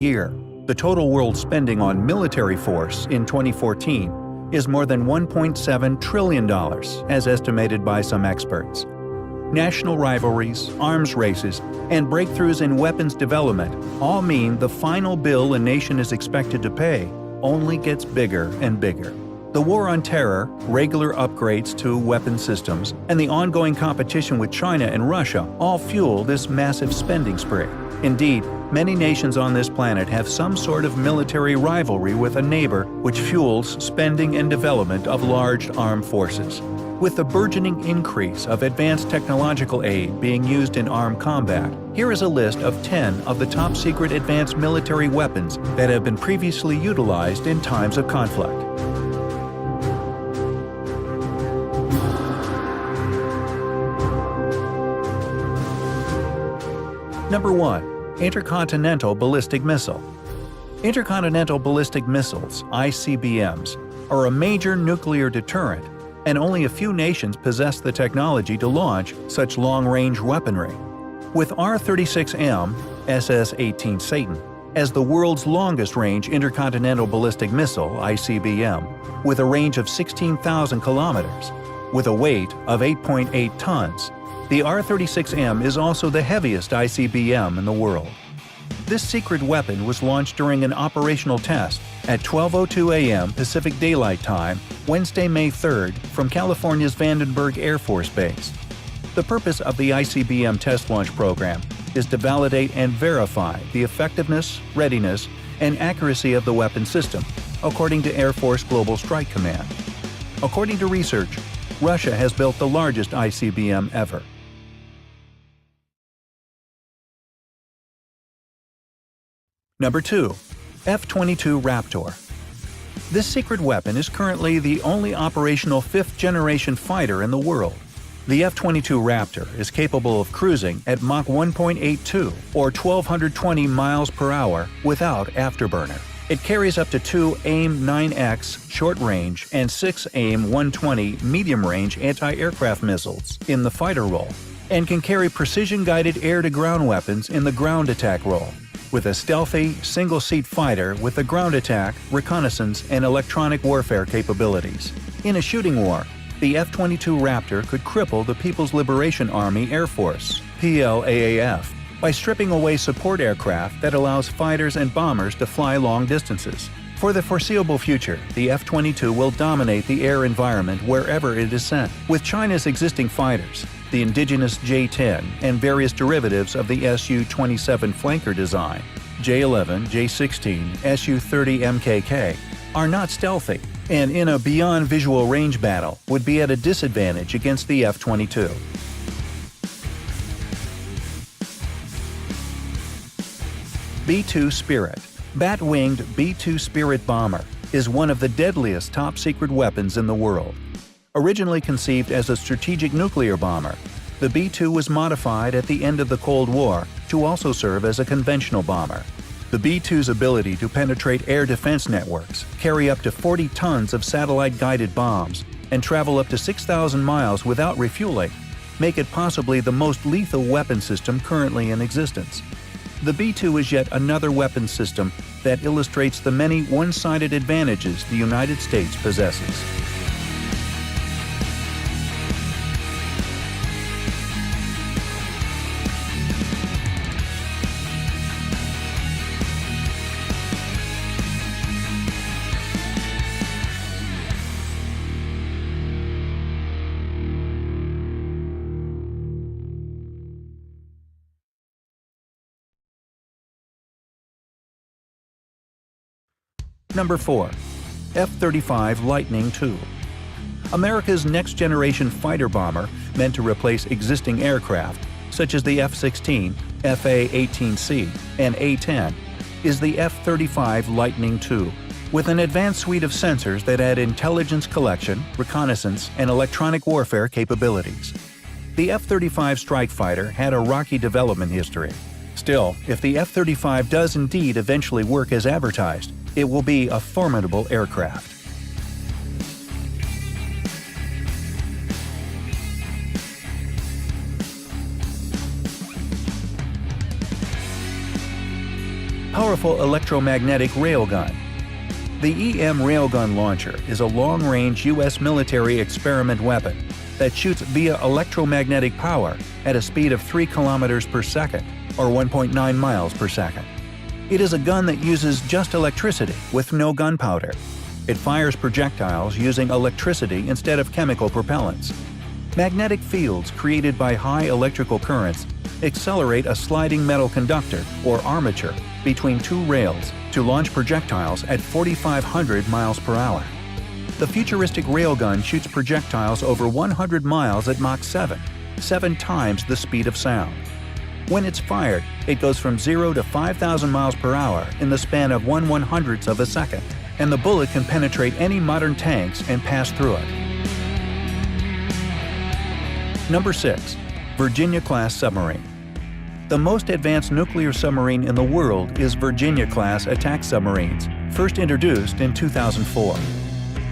year. The total world spending on military force in 2014 is more than $1.7 trillion, as estimated by some experts. National rivalries, arms races, and breakthroughs in weapons development all mean the final bill a nation is expected to pay only gets bigger and bigger. The war on terror, regular upgrades to weapon systems, and the ongoing competition with China and Russia all fuel this massive spending spree. Indeed, many nations on this planet have some sort of military rivalry with a neighbor, which fuels spending and development of large armed forces. With the burgeoning increase of advanced technological aid being used in armed combat, here is a list of 10 of the top-secret advanced military weapons that have been previously utilized in times of conflict. Number 1. Intercontinental Ballistic Missile. Intercontinental Ballistic Missiles, ICBMs, are a major nuclear deterrent, and only a few nations possess the technology to launch such long-range weaponry. With R-36M, SS-18 Satan, as the world's longest-range intercontinental ballistic missile (ICBM), with a range of 16,000 kilometers, with a weight of 8.8 tons, the R-36M is also the heaviest ICBM in the world. This secret weapon was launched during an operational test at 12:02 a.m. Pacific Daylight Time, Wednesday, May 3rd, from California's Vandenberg Air Force Base. The purpose of the ICBM test launch program is to validate and verify the effectiveness, readiness, and accuracy of the weapon system, according to Air Force Global Strike Command. According to research, Russia has built the largest ICBM ever. Number 2. F-22 Raptor. This secret weapon is currently the only operational fifth-generation fighter in the world. The F-22 Raptor is capable of cruising at Mach 1.82 or 1,220 miles per hour without afterburner. It carries up to 2 AIM-9X short-range and 6 AIM-120 medium-range anti-aircraft missiles in the fighter role, and can carry precision-guided air-to-ground weapons in the ground attack role, with a stealthy, single-seat fighter with the ground attack, reconnaissance, and electronic warfare capabilities. In a shooting war, the F-22 Raptor could cripple the People's Liberation Army Air Force (PLAAF) by stripping away support aircraft that allows fighters and bombers to fly long distances. For the foreseeable future, the F-22 will dominate the air environment wherever it is sent. With China's existing fighters, the indigenous J-10 and various derivatives of the Su-27 flanker design, J-11, J-16, Su-30 MKK, are not stealthy, and in a beyond visual range battle would be at a disadvantage against the F-22. B-2 Spirit. Bat-winged B-2 Spirit bomber is one of the deadliest top-secret weapons in the world. Originally conceived as a strategic nuclear bomber, the B-2 was modified at the end of the Cold War to also serve as a conventional bomber. The B-2's ability to penetrate air defense networks, carry up to 40 tons of satellite-guided bombs, and travel up to 6,000 miles without refueling make it possibly the most lethal weapon system currently in existence. The B-2 is yet another weapon system that illustrates the many one-sided advantages the United States possesses. Number 4. F-35 Lightning II. America's next-generation fighter bomber meant to replace existing aircraft, such as the F-16, FA-18C, and A-10, is the F-35 Lightning II, with an advanced suite of sensors that add intelligence collection, reconnaissance, and electronic warfare capabilities. The F-35 strike fighter had a rocky development history. Still, if the F-35 does indeed eventually work as advertised, it will be a formidable aircraft. Powerful electromagnetic railgun. The EM railgun launcher is a long-range U.S. military experiment weapon that shoots via electromagnetic power at a speed of 3 kilometers per second, or 1.9 miles per second. It is a gun that uses just electricity with no gunpowder. It fires projectiles using electricity instead of chemical propellants. Magnetic fields created by high electrical currents accelerate a sliding metal conductor, or armature, between two rails to launch projectiles at 4,500 miles per hour. The futuristic railgun shoots projectiles over 100 miles at Mach 7, 7 times the speed of sound. When it's fired, it goes from 0 to 5,000 miles per hour in the span of 1/100th of a second, and the bullet can penetrate any modern tanks and pass through it. Number 6. Virginia-class submarine. The most advanced nuclear submarine in the world is Virginia-class attack submarines, first introduced in 2004.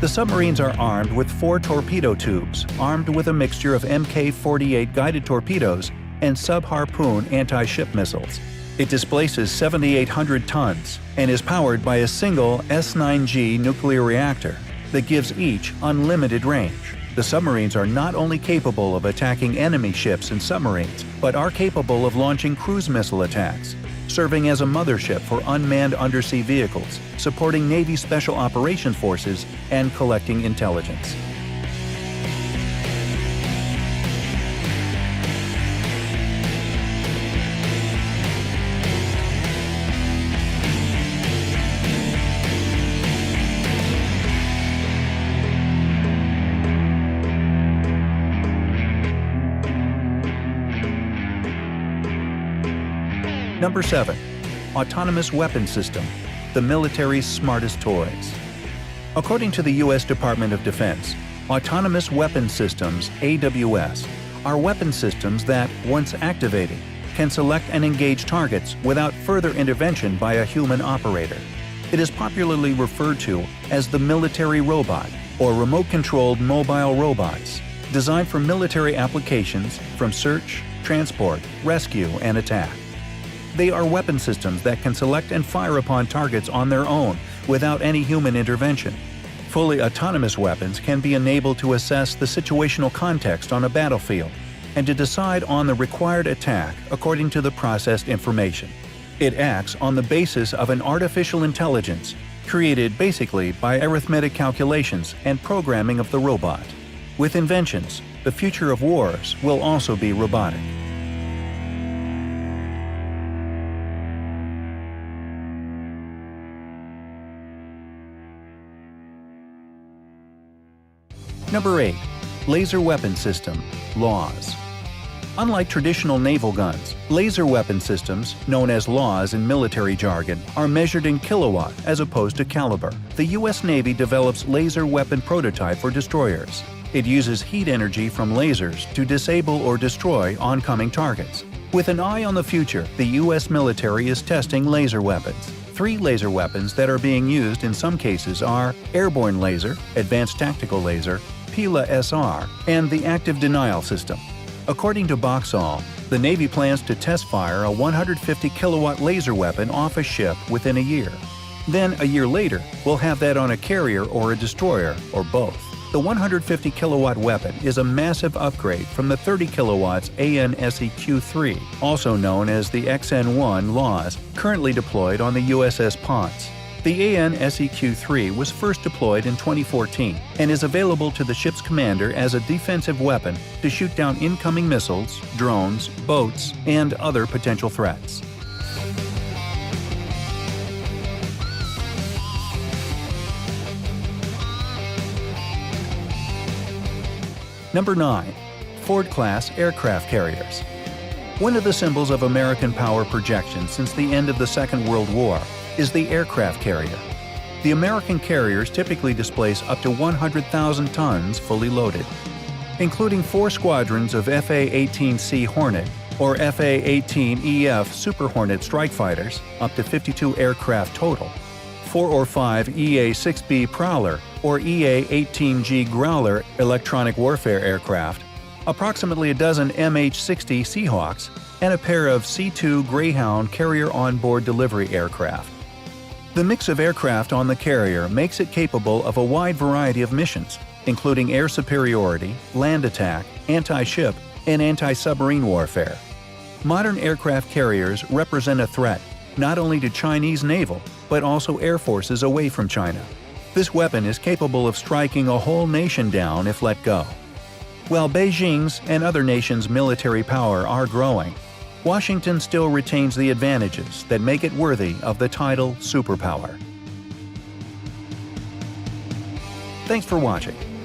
The submarines are armed with 4 torpedo tubes, armed with a mixture of Mk-48 guided torpedoes and sub-Harpoon anti-ship missiles. It displaces 7,800 tons and is powered by a single S-9G nuclear reactor that gives each unlimited range. The submarines are not only capable of attacking enemy ships and submarines, but are capable of launching cruise missile attacks, serving as a mothership for unmanned undersea vehicles, supporting Navy Special Operations Forces, and collecting intelligence. Number 7. Autonomous Weapon System, the military's smartest toys. According to the U.S. Department of Defense, Autonomous Weapon Systems (AWS) are weapon systems that, once activated, can select and engage targets without further intervention by a human operator. It is popularly referred to as the military robot or remote-controlled mobile robots, designed for military applications from search, transport, rescue, and attack. They are weapon systems that can select and fire upon targets on their own without any human intervention. Fully autonomous weapons can be enabled to assess the situational context on a battlefield and to decide on the required attack according to the processed information. It acts on the basis of an artificial intelligence created basically by arithmetic calculations and programming of the robot. With inventions, the future of wars will also be robotic. Number 8. Laser Weapon System, LAWS. Unlike traditional naval guns, laser weapon systems, known as LAWS in military jargon, are measured in kilowatt as opposed to caliber. The U.S. Navy develops laser weapon prototype for destroyers. It uses heat energy from lasers to disable or destroy oncoming targets. With an eye on the future, the U.S. military is testing laser weapons. 3 laser weapons that are being used in some cases are airborne laser, advanced tactical laser, PILA-SR, and the active denial system. According to Boxall, the Navy plans to test fire a 150 kilowatt laser weapon off a ship within a year. Then, a year later, we'll have that on a carrier or a destroyer, or both. The 150 kilowatt weapon is a massive upgrade from the 30 kilowatts AN/SEQ-3, also known as the XN-1 LAWS, currently deployed on the USS Ponce. The AN/SEQ-3 was first deployed in 2014 and is available to the ship's commander as a defensive weapon to shoot down incoming missiles, drones, boats, and other potential threats. Number 9. Ford-class aircraft carriers. One of the symbols of American power projection since the end of the Second World War is the aircraft carrier. The American carriers typically displace up to 100,000 tons fully loaded, including 4 squadrons of FA-18C Hornet or FA-18EF Super Hornet strike fighters, up to 52 aircraft total, 4 or 5 EA-6B Prowler or EA-18G Growler electronic warfare aircraft, approximately a dozen MH-60 Seahawks, and a pair of C-2 Greyhound carrier onboard delivery aircraft. The mix of aircraft on the carrier makes it capable of a wide variety of missions, including air superiority, land attack, anti-ship, and anti-submarine warfare. Modern aircraft carriers represent a threat not only to Chinese naval, but also air forces away from China. This weapon is capable of striking a whole nation down if let go. While Beijing's and other nations' military power are growing, Washington still retains the advantages that make it worthy of the title superpower. Thanks for watching.